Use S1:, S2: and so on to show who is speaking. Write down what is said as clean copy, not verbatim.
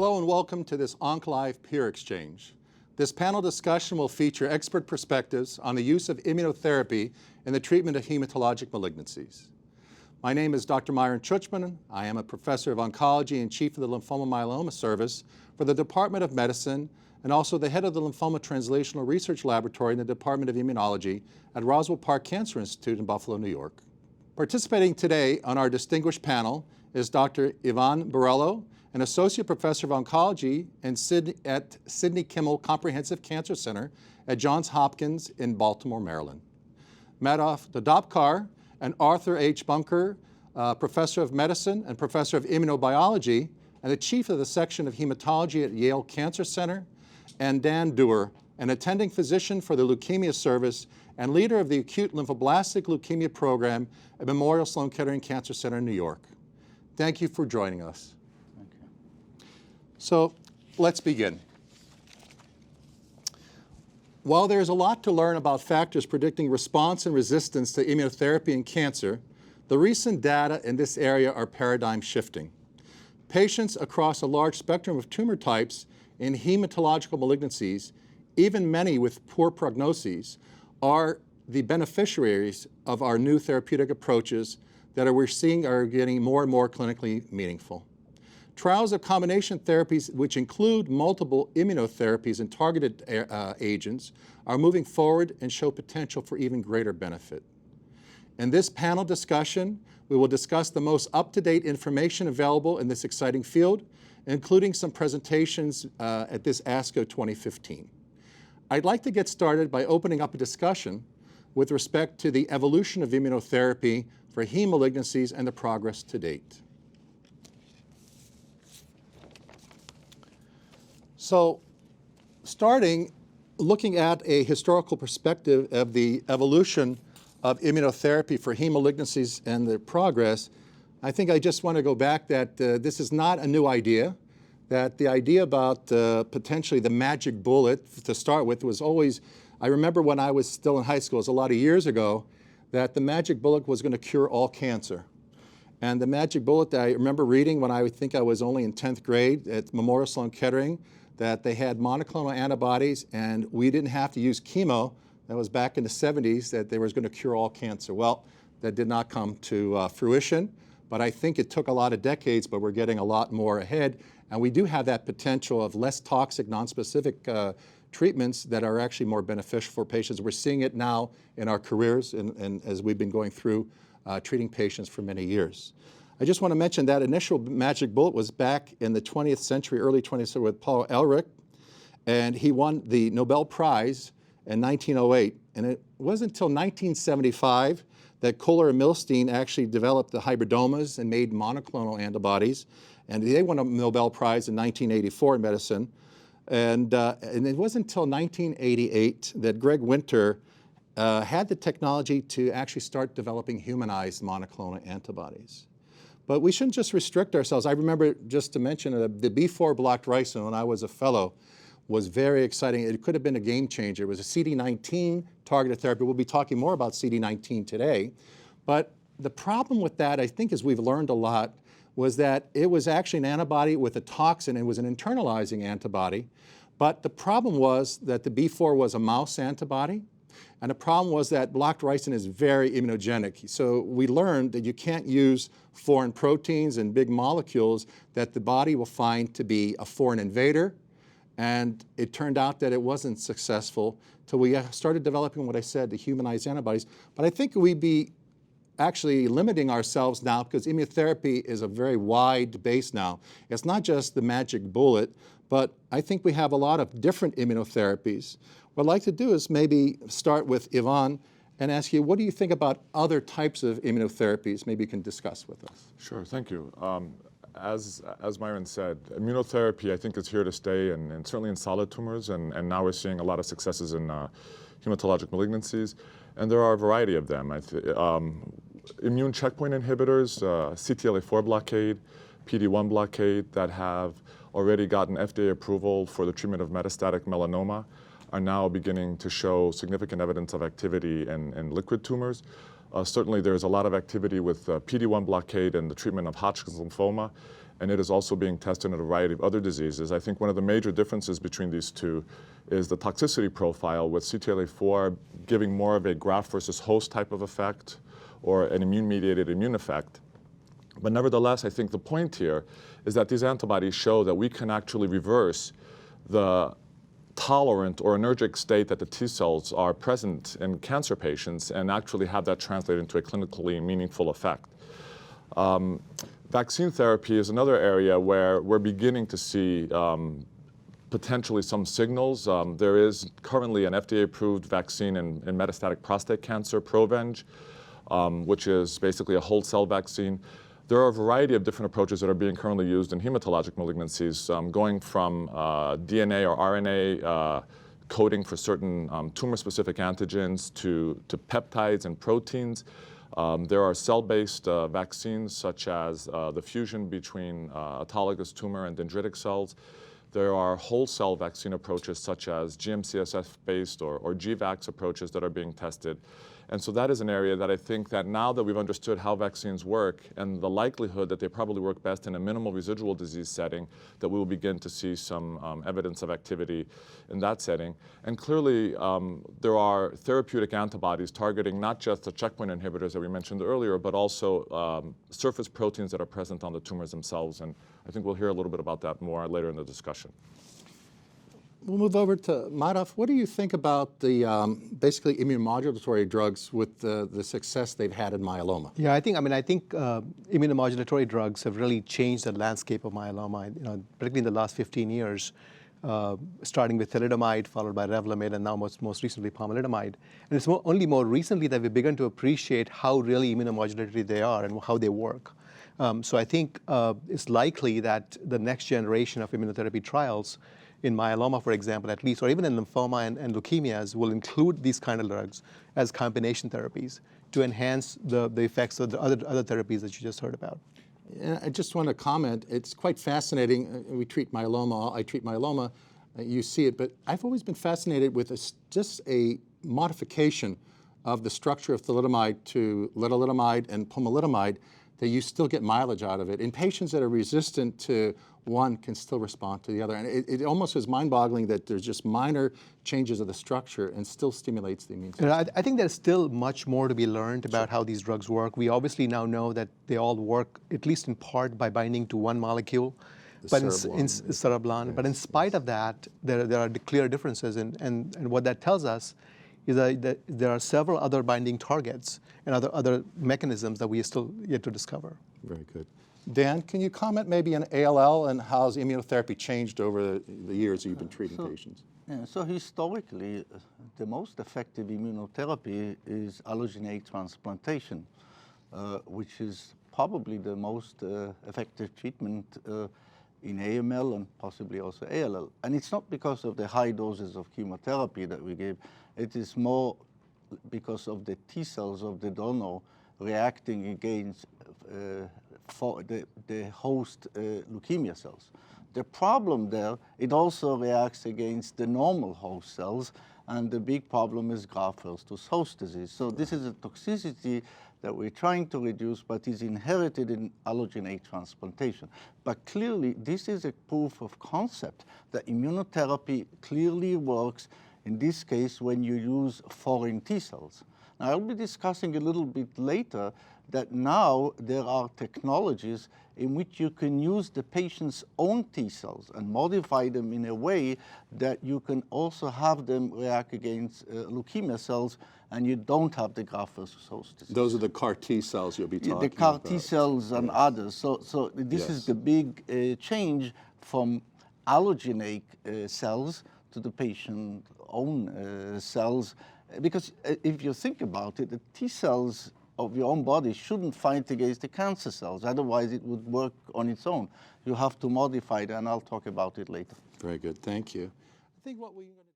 S1: Hello and welcome to this OncLive Peer Exchange. This panel discussion will feature expert perspectives on the use of immunotherapy in the treatment of hematologic malignancies. My name is Dr. Myron Chuchman. I am a professor of oncology and chief of the Lymphoma Myeloma Service for the Department of Medicine and also the head of the Lymphoma Translational Research Laboratory in the Department of Immunology at Roswell Park Cancer Institute in Buffalo, New York. Participating today on our distinguished panel is Dr. Marques Borrello, an associate professor of oncology at Sidney Kimmel Comprehensive Cancer Center at Johns Hopkins in Baltimore, Maryland. Madhav Dhodapkar, an Arthur H. Bunker professor of medicine and professor of immunobiology and the chief of the section of hematology at Yale Cancer Center, and Dan Douer, an attending physician for the Leukemia Service and leader of the acute lymphoblastic leukemia program at Memorial Sloan Kettering Cancer Center in New York. Thank you for joining us.
S2: Thank you.
S1: So let's begin. While there's a lot to learn about factors predicting response and resistance to immunotherapy in cancer, the recent data in this area are paradigm shifting. Patients across a large spectrum of tumor types in hematological malignancies, even many with poor prognoses, are the beneficiaries of our new therapeutic approaches that we're seeing are getting more and more clinically meaningful. Trials of combination therapies, which include multiple immunotherapies and targeted agents, are moving forward and show potential for even greater benefit. In this panel discussion, we will discuss the most up-to-date information available in this exciting field, including some presentations at this ASCO 2015. I'd like to get started by opening up a discussion with respect to the evolution of immunotherapy for heme malignancies and the progress to date. So, looking at a historical perspective of the evolution of immunotherapy for heme malignancies and their progress, I think I just want to go back that this is not a new idea, that the idea about potentially the magic bullet to start with was always, I remember when I was still in high school, it was a lot of years ago, that the magic bullet was going to cure all cancer. And the magic bullet that I remember reading when I think I was only in 10th grade at Memorial Sloan Kettering, that they had monoclonal antibodies and we didn't have to use chemo. That was back in the 70s, that they was going to cure all cancer. Well, that did not come to fruition, but I think it took a lot of decades, but we're getting a lot more ahead. And we do have that potential of less toxic, nonspecific treatments that are actually more beneficial for patients. We're seeing it now in our careers and as we've been going through treating patients for many years. I just want to mention that initial magic bullet was back in the 20th century, early 20th century with Paul Ehrlich, and he won the Nobel Prize in 1908. And it wasn't until 1975 that Kohler and Milstein actually developed the hybridomas and made monoclonal antibodies. And they won a Nobel Prize in 1984 in medicine. And it wasn't until 1988 that Greg Winter had the technology to actually start developing humanized monoclonal antibodies. But we shouldn't just restrict ourselves. I remember, just to mention, the B4 blocked ricin when I was a fellow was very exciting. It could have been a game changer. It was a CD19 targeted therapy. We'll be talking more about CD19 today. But the problem with that, I think, as we've learned a lot, was that it was actually an antibody with a toxin. It was an internalizing antibody. But the problem was that the B4 was a mouse antibody. And the problem was that blocked ricin is very immunogenic. So we learned that you can't use foreign proteins and big molecules that the body will find to be a foreign invader. And it turned out that it wasn't successful till we started developing what I said, the humanized antibodies. But I think we'd be actually limiting ourselves now because immunotherapy is a very wide base now. It's not just the magic bullet, but I think we have a lot of different immunotherapies. What I'd like to do is maybe start with Yvonne and ask you, what do you think about other types of immunotherapies? Maybe you can discuss with us.
S3: Sure, thank you. As Myron said, immunotherapy I think is here to stay, and certainly in solid tumors, and now we're seeing a lot of successes in hematologic malignancies, and there are a variety of them. Immune checkpoint inhibitors, CTLA-4 blockade, PD-1 blockade that have already gotten FDA approval for the treatment of metastatic melanoma are now beginning to show significant evidence of activity in liquid tumors. Certainly there's a lot of activity with PD-1 blockade in the treatment of Hodgkin's lymphoma, and it is also being tested in a variety of other diseases. I think one of the major differences between these two is the toxicity profile, with CTLA-4 giving more of a graft versus host type of effect or an immune-mediated immune effect. But nevertheless, I think the point here is that these antibodies show that we can actually reverse the tolerant or anergic state that the T cells are present in cancer patients and actually have that translate into a clinically meaningful effect. Vaccine therapy is another area where we're beginning to see potentially some signals. There is currently an FDA-approved vaccine in metastatic prostate cancer, Provenge, which is basically a whole cell vaccine. There are a variety of different approaches that are being currently used in hematologic malignancies, going from DNA or RNA coding for certain tumor-specific antigens to peptides and proteins. There are cell-based vaccines, such as the fusion between autologous tumor and dendritic cells. There are whole cell vaccine approaches, such as GM-CSF-based or GVAX approaches that are being tested. And so that is an area that I think that now that we've understood how vaccines work and the likelihood that they probably work best in a minimal residual disease setting, that we will begin to see some evidence of activity in that setting. And clearly, there are therapeutic antibodies targeting not just the checkpoint inhibitors that we mentioned earlier, but also surface proteins that are present on the tumors themselves. And I think we'll hear a little bit about that more later in the discussion.
S1: We'll move over to Madhav. What do you think about the basically immunomodulatory drugs with the success they've had in myeloma?
S2: Yeah, I think immunomodulatory drugs have really changed the landscape of myeloma, particularly in the last 15 years, starting with thalidomide, followed by Revlimid, and now most recently pomalidomide. And it's only more recently that we've begun to appreciate how really immunomodulatory they are and how they work. So I think it's likely that the next generation of immunotherapy trials in myeloma, for example, at least, or even in lymphoma and leukemias, will include these kind of drugs as combination therapies to enhance the effects of the other therapies that you just heard about.
S1: Yeah, I just want to comment. It's quite fascinating. We treat myeloma. I treat myeloma. You see it, but I've always been fascinated with just a modification of the structure of thalidomide to lenalidomide and pomalidomide, that you still get mileage out of it. In patients that are resistant to one can still respond to the other. And it almost is mind-boggling that there's just minor changes of the structure and still stimulates the immune system.
S2: I think there's still much more to be learned about how these drugs work. We obviously now know that they all work, at least in part, by binding to one molecule, cereblon. Yes. But in spite of that, there are clear differences. And what that tells us is that there are several other binding targets and other mechanisms that we are still yet to discover.
S1: Very good. Dan, can you comment maybe on ALL and how has immunotherapy changed over the years you've been treating patients?
S4: Yeah, so historically, the most effective immunotherapy is allogeneic transplantation, which is probably the most effective treatment in AML and possibly also ALL. And it's not because of the high doses of chemotherapy that we give. It is more because of the T cells of the donor reacting against for the host leukemia cells. The problem there, it also reacts against the normal host cells, and the big problem is graft versus host disease. So this is a toxicity that we're trying to reduce, but is inherited in allogeneic transplantation. But clearly, this is a proof of concept that immunotherapy clearly works, in this case, when you use foreign T cells. Now, I'll be discussing a little bit later that now there are technologies in which you can use the patient's own T cells and modify them in a way that you can also have them react against leukemia cells, and you don't have the graft versus host disease.
S1: Those are the CAR T cells you'll be talking about.
S4: The CAR T cells and others. So this is the big change from allogeneic cells to the patient's own cells. Because if you think about it, the T cells of your own body shouldn't fight against the cancer cells. Otherwise, it would work on its own. You have to modify it, and I'll talk about it later.
S1: Very good. Thank you. I think what we're going to